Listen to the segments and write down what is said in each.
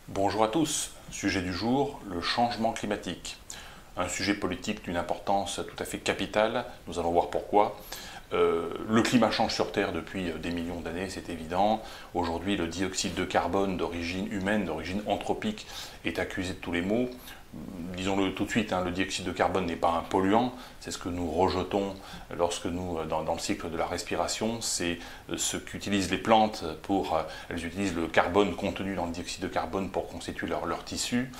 Bonjour à tous. Sujet du jour, le changement climatique. Un sujet politique d'une importance tout à fait capitale, nous allons voir pourquoi. Le climat change sur Terre depuis des millions d'années, c'est évident. Aujourd'hui, le dioxyde de carbone d'origine humaine, d'origine anthropique, est accusé de tous les maux. Disons-le tout de suite, le dioxyde de carbone n'est pas un polluant, c'est ce que nous rejetons lorsque nous, dans le cycle de la respiration, c'est ce qu'utilisent les plantes elles utilisent le carbone contenu dans le dioxyde de carbone pour constituer leur tissu.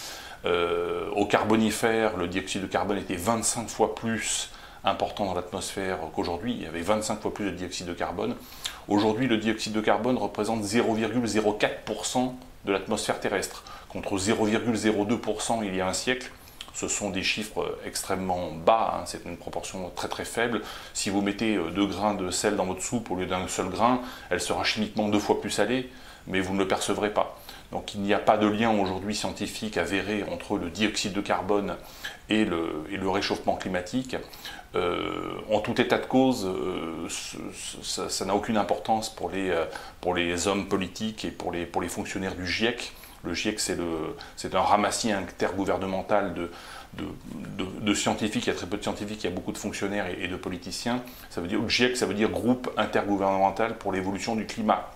Au Carbonifère, le dioxyde de carbone était 25 fois plus important dans l'atmosphère qu'aujourd'hui, il y avait 25 fois plus de dioxyde de carbone. Aujourd'hui, le dioxyde de carbone représente 0,04% de l'atmosphère terrestre, contre 0,02% il y a un siècle. Ce sont des chiffres extrêmement bas, c'est une proportion très très faible. Si vous mettez 2 grains de sel dans votre soupe au lieu d'un seul grain, elle sera chimiquement 2 fois plus salée, mais vous ne le percevrez pas. Donc il n'y a pas de lien aujourd'hui scientifique avéré entre le dioxyde de carbone et le réchauffement climatique. En tout état de cause, ça n'a aucune importance pour les hommes politiques et pour les fonctionnaires du GIEC. Le GIEC, c'est un ramassis intergouvernemental de scientifiques. Il y a très peu de scientifiques, il y a beaucoup de fonctionnaires et de politiciens. Le GIEC, ça veut dire Groupe intergouvernemental pour l'évolution du climat.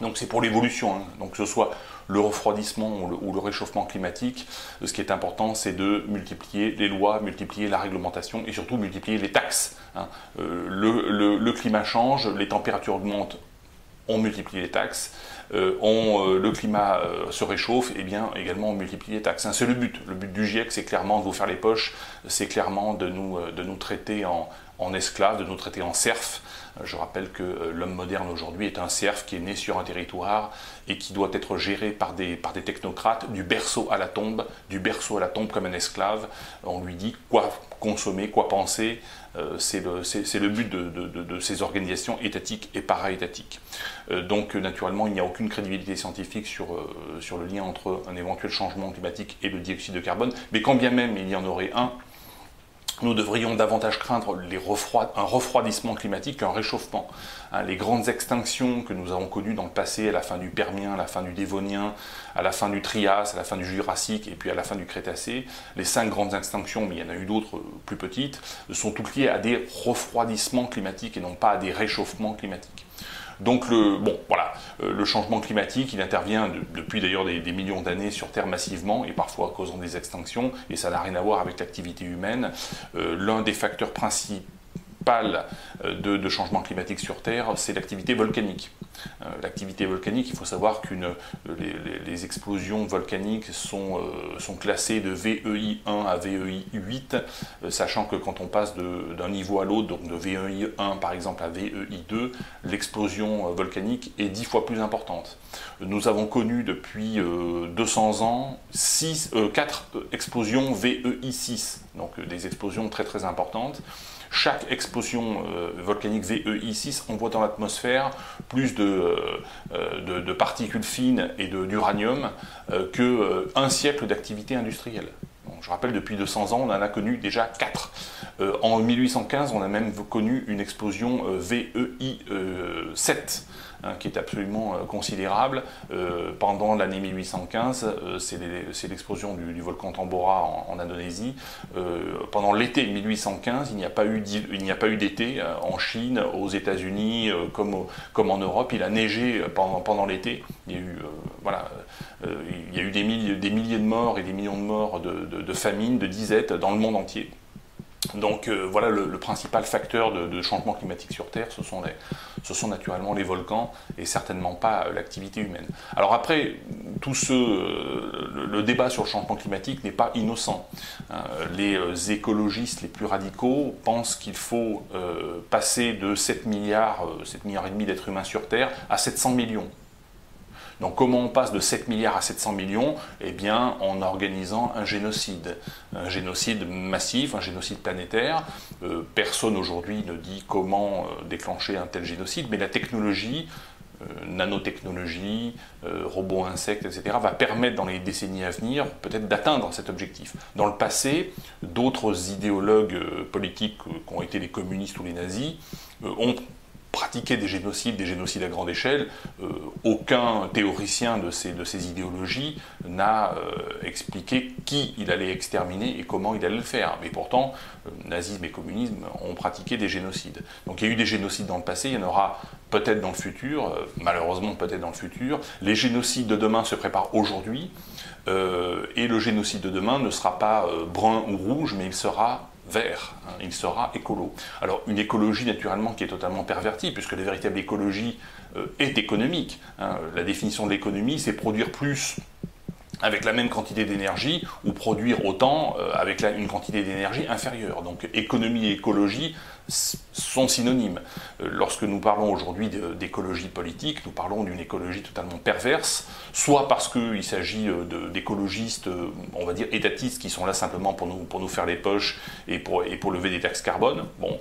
Donc c'est pour l'évolution, donc que ce soit le refroidissement ou le réchauffement climatique, ce qui est important, c'est de multiplier les lois, multiplier la réglementation et surtout multiplier les taxes. Le climat change, les températures augmentent, on multiplie les taxes. Le climat se réchauffe, et bien également on multiplie les taxes. C'est le but. Le but du GIEC, c'est clairement de vous faire les poches, c'est clairement de nous traiter en esclaves, de nous traiter en serfs. Je rappelle que l'homme moderne aujourd'hui est un serf qui est né sur un territoire et qui doit être géré par des technocrates du berceau à la tombe comme un esclave. On lui dit quoi consommer, quoi penser. C'est le but de ces organisations étatiques et para-étatiques. Donc naturellement, il n'y a aucune crédibilité scientifique sur le lien entre un éventuel changement climatique et le dioxyde de carbone, mais quand bien même il y en aurait un, nous devrions davantage craindre un refroidissement climatique qu'un réchauffement. Les grandes extinctions que nous avons connues dans le passé, à la fin du Permien, à la fin du Dévonien, à la fin du Trias, à la fin du Jurassique et puis à la fin du Crétacé, les 5 grandes extinctions, mais il y en a eu d'autres plus petites, sont toutes liées à des refroidissements climatiques et non pas à des réchauffements climatiques. Donc le changement climatique, il intervient depuis d'ailleurs des millions d'années sur Terre massivement et parfois causant des extinctions, et ça n'a rien à voir avec l'activité humaine. L'un des facteurs principaux de changement climatique sur Terre, c'est l'activité volcanique. L'activité volcanique, il faut savoir que les explosions volcaniques sont classées de VEI1 à VEI8, sachant que quand on passe d'un niveau à l'autre, donc de VEI1 par exemple à VEI2, l'explosion volcanique est 10 fois plus importante. Nous avons connu depuis 200 ans 4 explosions VEI6, donc des explosions très très importantes. Chaque explosion volcanique VEI6 envoie dans l'atmosphère plus de particules fines et d'uranium qu'un siècle d'activité industrielle. Donc, je rappelle, depuis 200 ans, on en a connu déjà 4. En 1815, on a même connu une explosion VEI7. Qui est absolument considérable. Pendant l'année 1815, c'est l'explosion du volcan Tambora en Indonésie. Pendant l'été 1815, il n'y a pas eu d'été en Chine, aux États-Unis, comme en Europe. Il a neigé pendant l'été. Il y a eu des milliers de morts et des millions de morts de famine, de disette dans le monde entier. Donc voilà le principal facteur de changement climatique sur Terre, ce sont naturellement les volcans et certainement pas l'activité humaine. Alors après, le débat sur le changement climatique n'est pas innocent. Les écologistes les plus radicaux pensent qu'il faut passer de 7 milliards et demi d'êtres humains sur Terre à 700 millions. Donc comment on passe de 7 milliards à 700 millions? Eh bien en organisant un génocide massif, un génocide planétaire. Personne aujourd'hui ne dit comment déclencher un tel génocide, mais la technologie, nanotechnologie, robots, insectes, etc., va permettre dans les décennies à venir peut-être d'atteindre cet objectif. Dans le passé, d'autres idéologues politiques qui ont été les communistes ou les nazis ont pratiquer des génocides à grande échelle. Aucun théoricien de ces idéologies n'a expliqué qui il allait exterminer et comment il allait le faire. Mais pourtant, nazisme et communisme ont pratiqué des génocides. Donc il y a eu des génocides dans le passé, il y en aura peut-être dans le futur, malheureusement peut-être dans le futur. Les génocides de demain se préparent aujourd'hui, et le génocide de demain ne sera pas brun ou rouge, mais il sera vert, hein, il sera écolo. Alors une écologie naturellement qui est totalement pervertie, puisque la véritable écologie est économique. Hein. La définition de l'économie, c'est produire plus avec la même quantité d'énergie, ou produire autant avec une quantité d'énergie inférieure. Donc économie et écologie sont synonymes. Lorsque nous parlons aujourd'hui d'écologie politique, nous parlons d'une écologie totalement perverse, soit parce qu'il s'agit d'écologistes, on va dire étatistes, qui sont là simplement pour nous faire les poches et pour lever des taxes carbone. Bon,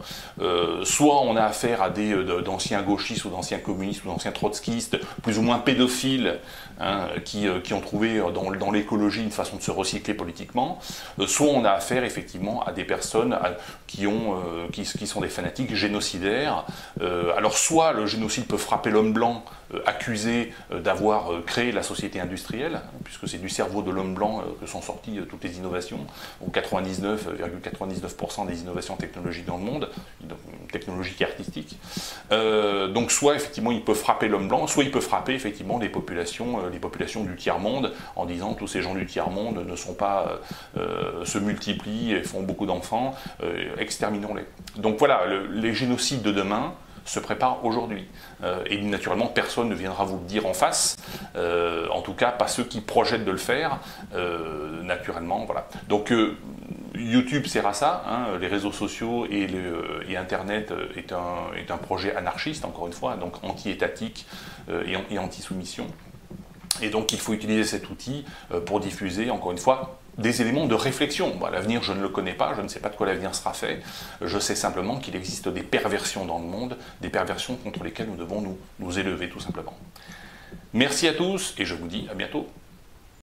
soit on a affaire à d'anciens gauchistes ou d'anciens communistes ou d'anciens trotskistes, plus ou moins pédophiles, hein, qui ont trouvé dans l'écologie une façon de se recycler politiquement, soit on a affaire effectivement à des personnes qui sont des fanatiques génocidaires. Alors soit le génocide peut frapper l'homme blanc accusé d'avoir créé la société industrielle, puisque c'est du cerveau de l'homme blanc que sont sorties toutes les innovations, ou 99,99% des innovations technologiques dans le monde, technologiques et artistiques. Donc soit effectivement il peut frapper l'homme blanc, soit il peut frapper effectivement les populations du tiers-monde, en disant tous ces gens du tiers-monde ne sont pas, se multiplient et font beaucoup d'enfants, exterminons-les. Donc voilà, les génocides de demain se préparent aujourd'hui. Et naturellement, personne ne viendra vous le dire en face, en tout cas pas ceux qui projettent de le faire, naturellement, voilà. Donc YouTube sert à ça, hein, les réseaux sociaux et Internet est un projet anarchiste, encore une fois, donc anti-étatique et anti-soumission. Et donc il faut utiliser cet outil pour diffuser, encore une fois, des éléments de réflexion. Bon, l'avenir, je ne le connais pas, je ne sais pas de quoi l'avenir sera fait. Je sais simplement qu'il existe des perversions dans le monde, des perversions contre lesquelles nous devons nous élever, tout simplement. Merci à tous, et je vous dis à bientôt.